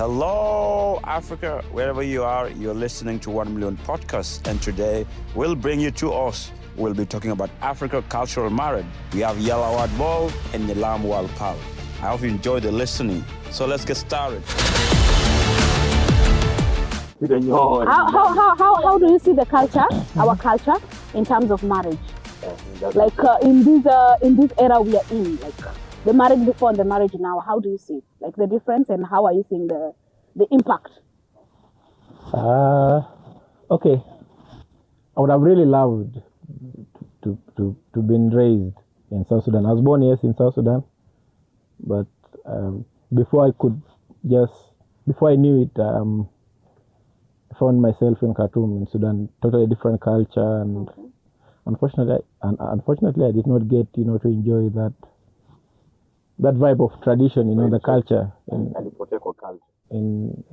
Hello, Africa, wherever you are, you're listening to 1 Million Podcast, and today we'll bring you to us. We'll be talking about Africa cultural marriage. We have Yiel Awat Wal and Nyalam Wal. I hope you enjoy the listening. So let's get started. How do you see the culture, our culture, in terms of marriage? Like in this era we are in, like the marriage before and the marriage now, how do you see it? Like the difference, and how are you seeing the impact? Okay. I would have really loved to been raised in South Sudan. I was born, yes, in South Sudan, but before I knew it, I found myself in Khartoum, in Sudan, totally different culture, and okay. Unfortunately, I did not get, to enjoy that vibe of tradition, the culture in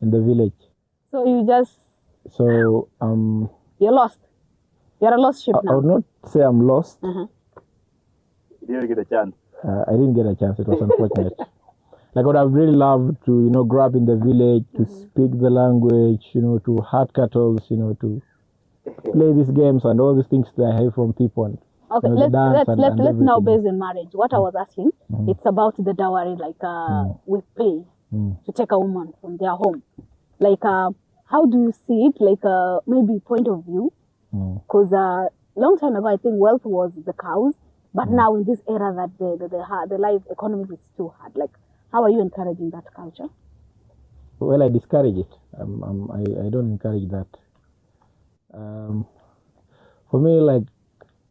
the village. So you're lost. You're a lost sheep now. I would not say I'm lost. You didn't get a chance. I didn't get a chance. It was unfortunate. Like I would have really loved to, grow up in the village, to speak the language, to herd cattle, to play these games and all these things that I hear from people. Okay, let's now base in marriage. What I was asking, it's about the dowry, like we pay to take a woman from their home. Like, how do you see it? Like, maybe point of view, because long time ago, I think wealth was the cows, but now in this era that the life economy is too hard. Like, how are you encouraging that culture? Well, I discourage it. I don't encourage that. For me, like,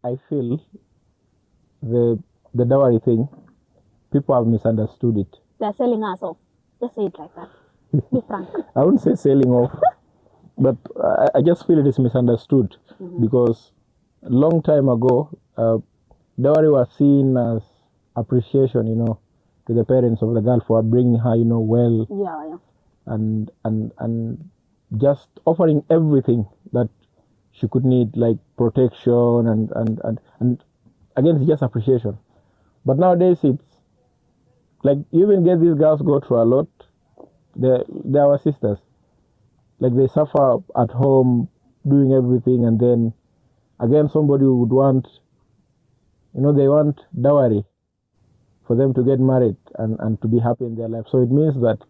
I feel the dowry thing, people have misunderstood it. They're selling us off. Just say it like that. Be frank. I wouldn't say selling off, but I just feel it is misunderstood because a long time ago, dowry was seen as appreciation, to the parents of the girl for bringing her, well. Yeah. And just offering everything that she could need, like protection and again, it's just appreciation. But nowadays it's like you even get these girls go through a lot. They're our sisters. Like they suffer at home doing everything, and then again somebody would want, they want dowry for them to get married and to be happy in their life. So it means that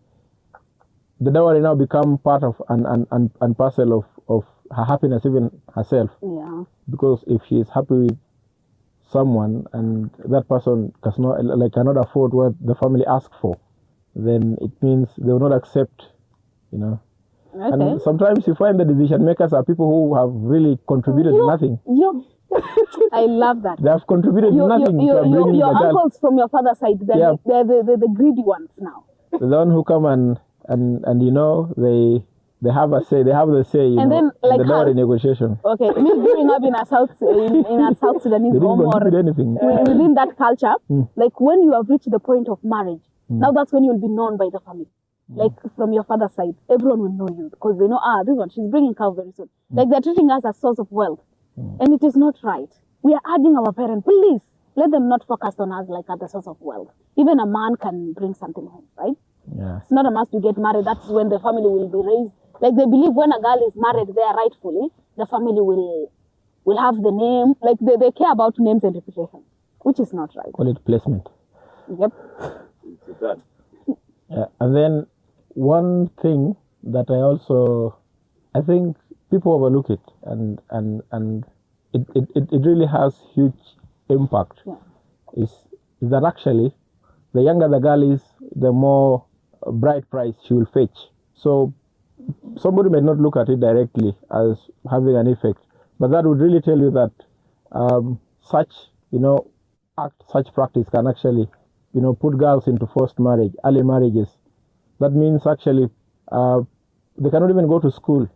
the dowry now become part of and parcel of her happiness, even herself. Yeah. Because if she is happy with someone and that person cannot afford what the family asks for, then it means they will not accept, Okay. And sometimes you find the decision makers are people who have really contributed nothing. I love that. They have contributed nothing to bringing your the girl. uncles from your father's side, they're the greedy ones now. The one who come and they have a say. They have the say, and then, in the dowry negotiation. Okay, me growing up in a South Sudanese home or anything. within that culture, like when you have reached the point of marriage, now that's when you will be known by the family. Like from your father's side, everyone will know you because they know, this one, she's bringing cow very soon. Like they're treating us as source of wealth, and it is not right. We are urging our parents, please let them not focus on us like at the source of wealth. Even a man can bring something home, right? Yeah. It's not a must to get married. That's when the family will be raised. Like they believe when a girl is married there rightfully, the family will have the name. Like they care about names and reputation, which is not right. Call it placement. Yep. Yeah. And then one thing that I think people overlook it, and it really has huge impact. Yeah. Is that actually the younger the girl is, the more bride price she will fetch. So somebody may not look at it directly as having an effect, but that would really tell you that such practice can actually, put girls into forced marriage, early marriages. That means actually they cannot even go to school,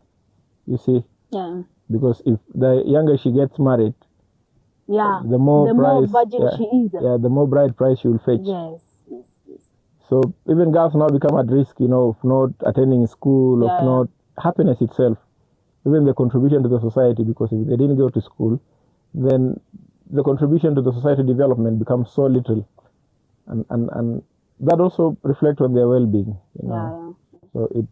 you see. Yeah. Because if the younger she gets married, the more virgin she is. Yeah, the more bride price she will fetch. Yes. So even girls now become at risk, of not attending school, of not happiness itself, even the contribution to the society, because if they didn't go to school, then the contribution to the society development becomes so little. And that also reflects on their well-being, you know. Yeah. So it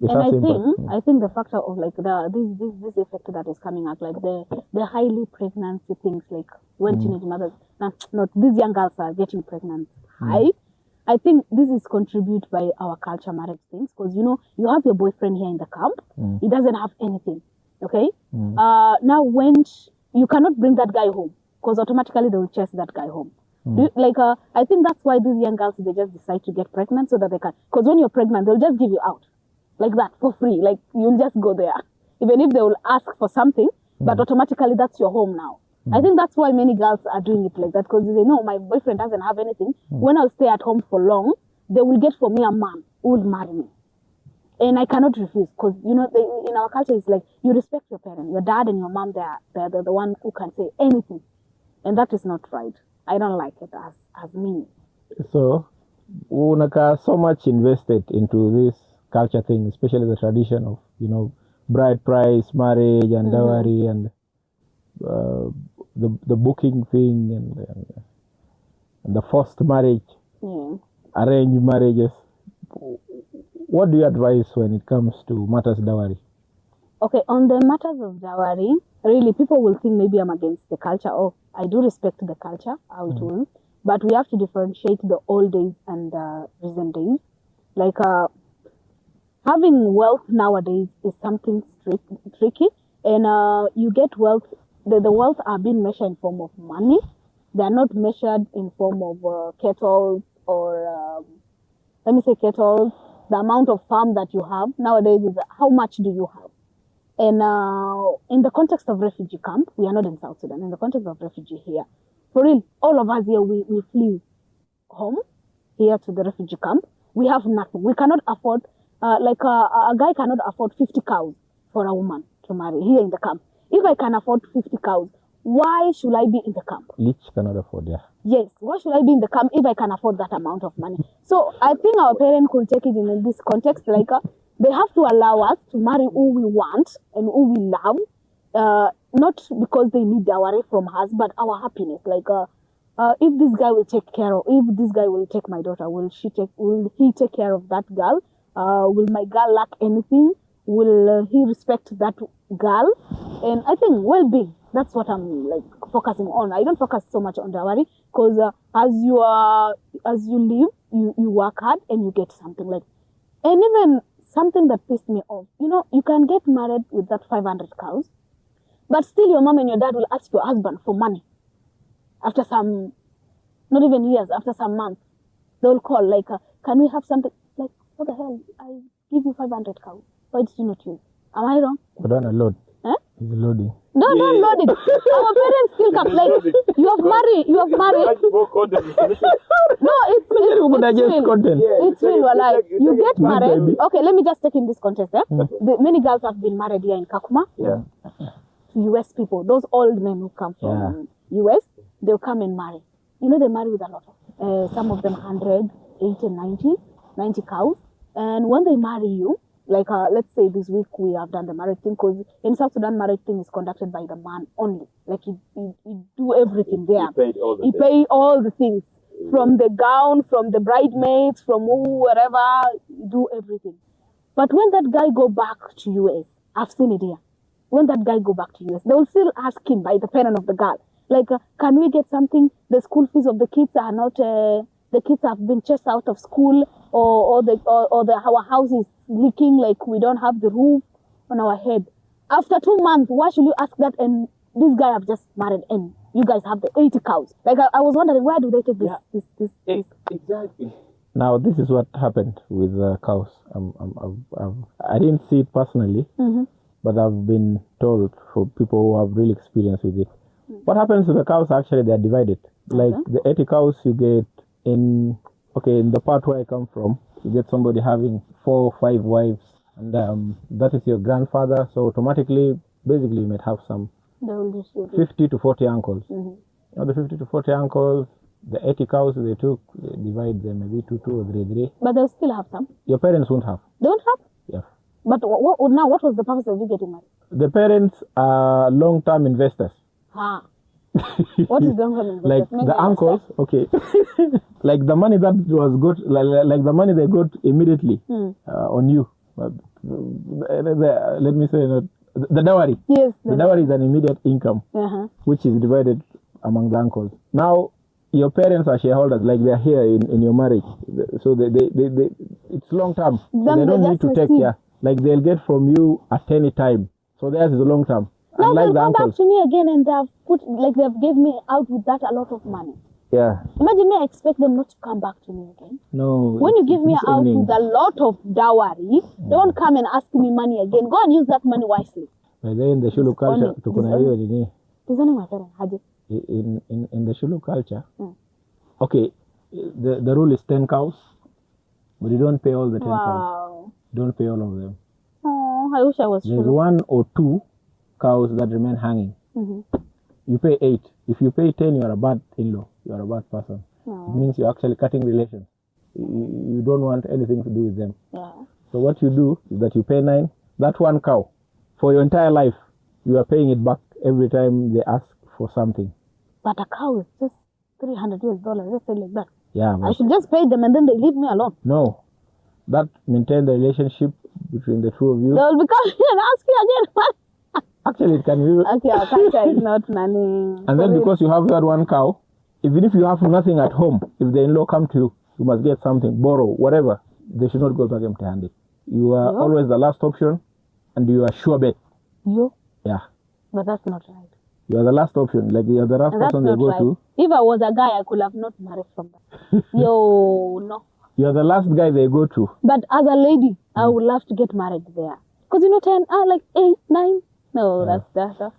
And has I impact. think the factor of like this effect that is coming up, like the highly pregnancy things, like when teenage mothers, not these young girls are getting pregnant high. I think this is contributed by our culture marriage things, because you know you have your boyfriend here in the camp, he doesn't have anything, okay. Now when you cannot bring that guy home, because automatically they will chase that guy home. I think that's why these young girls, they just decide to get pregnant so that they can, because when you're pregnant they'll just give you out like that for free, like you'll just go there, even if they will ask for something, but automatically that's your home now. I think that's why many girls are doing it like that, because they know my boyfriend doesn't have anything. When I'll stay at home for long, they will get for me a man who will marry me, and I cannot refuse, because you know in our culture it's like you respect your parents, your dad and your mom. They're the one who can say anything, and that is not right. I don't like it as me. So Unaka so much invested into this culture thing, especially the tradition of, you know, bride price, marriage and dowry, and the booking thing, and the forced marriage, arranged marriages. What do you advise when it comes to matters dowry? Okay, on the matters of dowry, really people will think maybe I'm against the culture. Oh, I do respect the culture, how it will, but we have to differentiate the old days and recent days. Like having wealth nowadays is something tricky, and you get wealth. The wealth are being measured in form of money. They are not measured in form of kettles or let me say kettles. The amount of farm that you have nowadays is how much do you have. And in the context of refugee camp, we are not in South Sudan. In the context of refugee here, for real, all of us here, we flew home here to the refugee camp. We have nothing. We cannot afford, like a guy cannot afford 50 cows for a woman to marry here in the camp. If I can afford 50 cows, why should I be in the camp? Each cannot afford, yeah. Yes, why should I be in the camp if I can afford that amount of money? So I think our parents could take it in this context, like they have to allow us to marry who we want and who we love, not because they need dowry from us, but our happiness. Like, if this guy will take care of, if this guy will take my daughter, will he take care of that girl? Will my girl lack anything? Will he respect that girl? And I think well-being, that's what I'm like focusing on. I don't focus so much on dowry, because as you live, you work hard and you get something like, and even something that pissed me off, you know, you can get married with that 500 cows, but still your mom and your dad will ask your husband for money. After some, not even years, after some months, they will call like, can we have something? Like, what the hell? I give you 500 cows. Why did you not use? Am I wrong? But don't load. Huh? It's loading. Don't load it. Our parents still come. Like, you have married. No, it's real. It's real. Like, you get married. Okay, let me just take in this context. Many girls have been married here in Kakuma. Yeah. To US people. Those old men who come from US, they'll come and marry. You know, they marry with a lot of, some of them 100, 80, 90 cows. And when they marry you, like, let's say this week we have done the marriage thing, because in South Sudan, marriage thing is conducted by the man only. Like, he do everything there. He pay all the things. From the gown, from the bridesmaids, from wherever, do everything. But when that guy go back to US, I've seen it here. When that guy go back to US, they will still ask him by the parent of the girl, like, can we get something? The school fees of the kids are not, the kids have been chased out of school, or our house is leaking, like we don't have the roof on our head. After 2 months, why should you ask that? And this guy have just married, and you guys have the 80 cows. Like, I was wondering, where do they take this? Exactly. Now, this is what happened with cows. I didn't see it personally, but I've been told for people who have real experience with it. What happens to the cows? Actually, they are divided. Like the 80 cows you get in the part where I come from, you get somebody having 4 or 5 wives, and that is your grandfather. So automatically, basically, you might have some 50 to 40 uncles. Now, the 50 to 40 uncles, the 80 cows they took, they divide them maybe 2 or 3. But they'll still have some. Your parents won't have. They won't have? Yeah. But what was the purpose of you getting married? The parents are long-term investors. What is down payment? Like the uncles, okay. Like the money that was got, like the money they got immediately on you. Let me say that the dowry. Yes. The dowry is an immediate income, which is divided among the uncles. Now, your parents are shareholders, like they are here in your marriage. So they it's long term. So they don't need to take care. Like they'll get from you at any time. So theirs is a long term. Now Unlike they'll the come uncles. back to me again and they've given me out with that a lot of money. Yeah. Imagine me, I expect them not to come back to me again. No. When you give me out with a lot of dowry, don't come and ask me money again. Go and use that money wisely. But then in the Shulu culture, in the Shulu culture, okay, the rule is 10 cows, but you don't pay all the 10 cows. Don't pay all of them. Oh, I wish I was There's 1 or 2 cows that remain hanging. You pay 8. If you pay 10, you are a bad in-law. You are a bad person. It means you're actually cutting relations. You don't want anything to do with them. So what you do is that you pay 9. That 1 cow, for your entire life, you are paying it back every time they ask for something. But a cow is just $300 US, just say like that. Yeah. I should just pay them and then they leave me alone. No. That maintain the relationship between the two of you. They'll be coming and ask you again. Actually, it can be. Okay, our culture is not nanny. And then because you have that 1 cow, even if you have nothing at home, if the in-law come to you, you must get something, borrow, whatever. They should not go back empty-handed. You are always the last option, and you are sure bet. You? Yeah. But that's not right. You are the last option. Like you are the last person they go to. If I was a guy, I could have not married from that. No. You are the last guy they go to. But as a lady, I would love to get married there. Because 10, like 8, 9. No, that's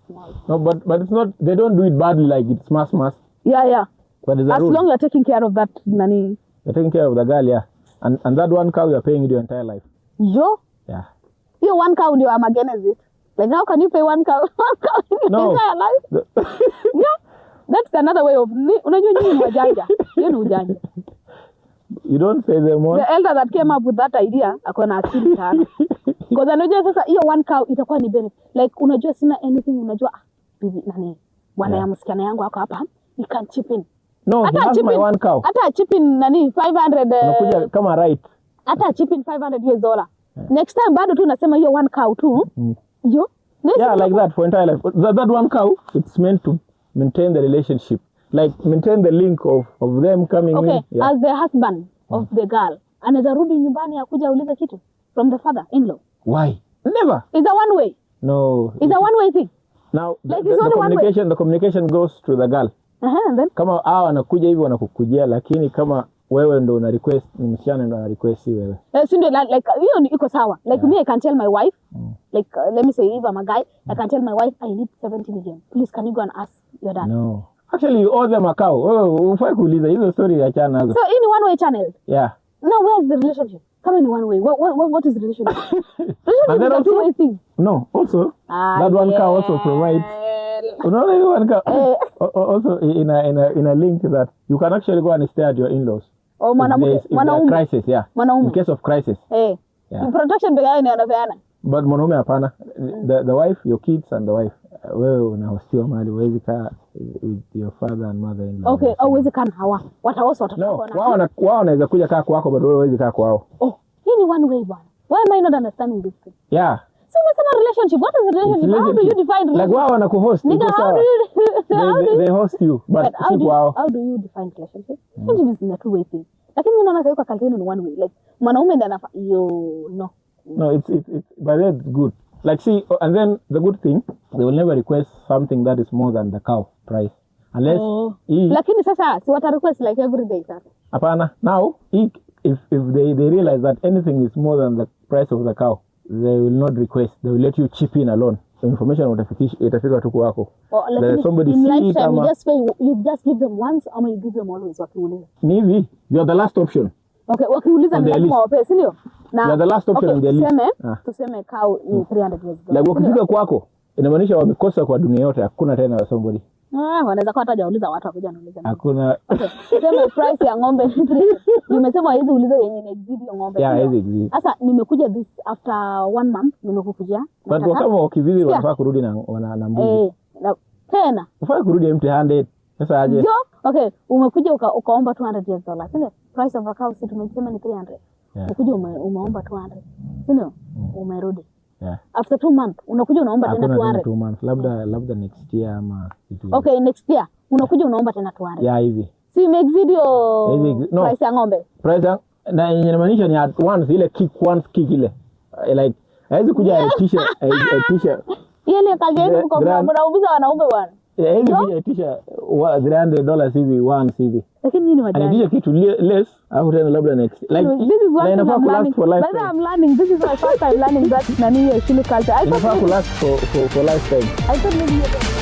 small. No, but it's not. They don't do it badly. Like it's mass. Yeah. But it's a as rule. long as you're taking care of that nanny. You're taking care of the girl, yeah. And that 1 cow you're paying your entire life. Yo? Yeah. You 1 cow, I'm against it. Like how can you pay 1 cow? 1 cow in your entire life? Yeah. That's another way of. You don't pay them all. The elder that came up with that idea, akona akili sana. Because anajua sasa hiyo 1 cow itakuwa ni benefit. Like unajua sina anything, unajua bibi nani bwana ya msichana yangu hako hapa, you can chip in. No, he has my 1 cow. Hata chip in nani 500 unakuja kama right. Hata chip in $500 US. Next time bado tu unasema hiyo 1 cow tu. Yo. Yeah, like that for entire life. That 1 cow, it's meant to maintain the relationship. Like maintain the link of them coming in. Yeah. As the husband of the girl, anaweza rudi nyumbani akuja uliza kitu from the father-in-law. Why? Never. It's a one way. No. It's a one way thing. Now like the communication goes to the girl. And then kama hao wanakuja hivi wanakukujia, lakini kama wewe ndo una request, ni msichana ndo ana request wewe. So like hiyo iko sawa. Like me, I can tell my wife, like let me say if I'm a guy, I can tell my wife I need 70 million. Please can you go and ask your dad? No. Actually you owe them a cow. Ufai kuuliza hizo story ya chana nazo. So in one way channel. Yeah. No, where's the relationship? Come in one way. What is the relationship? Relationship is a two-way thing. No, also that 1 cow also provides. Unaona 1 cow also in a link that you can actually go and stay at your in-laws. Oh, mwanaume. Crisis, yeah. Mwanaume. In case of crisis. Yeah. Protection pekee yake anapeana. But mwanaume hapana. The wife, your kids and the wife. Wewe unahostiwa mahali huwezi kaa with your father and mother-in-law. Okay, huwezi kaa hawa. Wataosa watakuwa na. Wao wanaweza kuja kaa kwako but wewe huwezi kaa kwao. Oh, hii ni one way bwana. Why am I not understanding this thing? Yeah. So what's a relationship? What is a relationship? How do you define relationship? Like wao wanakuhost. They host you but how do you define relationship? Relationship is a two-way thing. Lakini mimi naona kwa culture ni one way. Like mwanaume ndiye anafaa No, it's but that's good. Like see, and then the good thing, they will never request something that is more than the cow price. Unless lakini sasa si wata request like every day sasa. Hapana. Now, if they realize that anything is more than the price of the cow, they will not request. They will let you chip in alone. The information itafika tu kwako. Somebody in lifetime, you just give them once or you give them always wakiuliza. Nivi, you are the last option. Okay, wakiuliza ni lazima wape, si ndio? You are the last option on their list. Tuseme cow ni $300. Like wakifika kwako, inamaanisha wamekosa kwa dunia yote, hakuna tena somebody. Wanaweza kwa hata hajauliza watu wakuja anauliza. Hakuna. Okay. Sema price ya ng'ombe ni 3. Nimesema hizi ulize yenye exhibit ya ng'ombe. Yeah, hizi exhibit. Sasa nimekuja this after 1 month nimekukujia. But kama wakivizi wanafaa kurudi na mbuzi. Tena. Ufai kurudi empty handed. Sasa aje? Jo, okay, umekuja ukaomba $200, si ndio? Price of a cow si tumesema ni 300. Yeah. Ukuja umeomba 200. Si ndio? Umerudi. Yeah. After 2 months unakuja unaomba tena 200. 2 months. Labda next year ama kitu. Okay, next year unakuja unaomba tena 200. Yeah, hivi. Si exceed your price ya ng'ombe. Price na inamaanisha ni at once ile once kick ile. Like haiwezi kuja itisha. Ile kazi yenu kwa mnaumiza wanaume bwana. Haiwezi kuja itisha $300 hivi once hivi. Lakini nini wajani? Anitisha kitu less au tena labda next. Like this is what I'm learning. For life. But I'm learning. This is my first time learning that nani Shulu culture. I thought it last for lifetime. I thought maybe